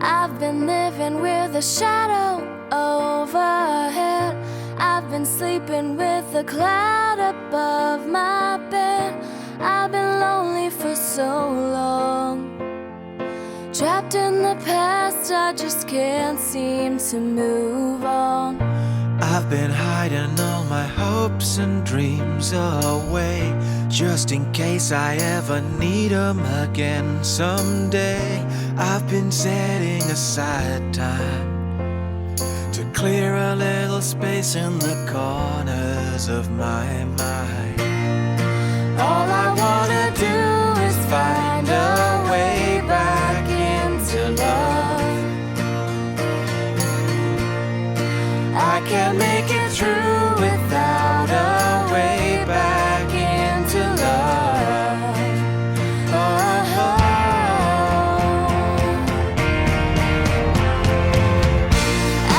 I've been living with a shadow overhead. I've been sleeping with a cloud above my bed. I've been lonely for so long, trapped in the past, I just can't seem to move on. I've been hiding all my hopes and dreams away, just in case I ever need 'em again someday. I've been setting aside time to clear a little space in the corners of my mind. All I wanna do is find a way back into love. I can't make it through without a way back into love. Oh.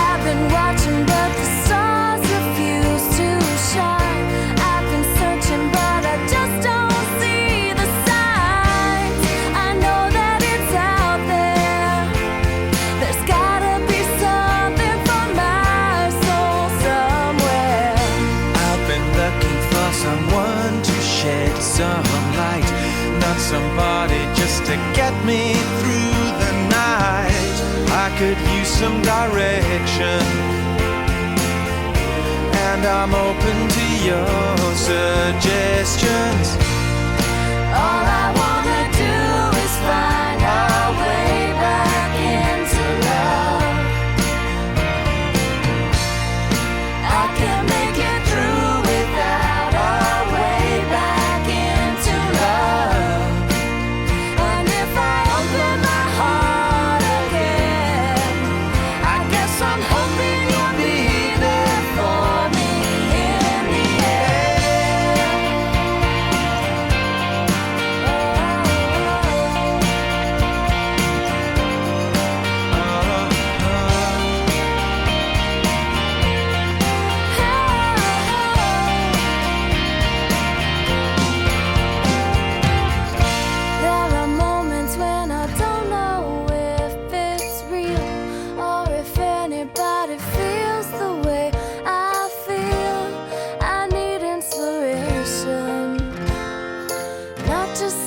I've been watching, but the stars refuse to shine. I've been searching, but I just don't see the signs. I know that it's out there. There's gotta be something for my soul somewhere. I've been looking for someone to shed some light, not somebody just to get me through the night. I could use some direction, and I'm open to your suggestions. All I wanna do is find our way back into love. I can't make it through without our way back into love. And if I open my heart again, I guess I'm hoping you'll be there for me in the There are moments when I don't know if it's real or if anybody feels the way I feel. I need inspiration, not just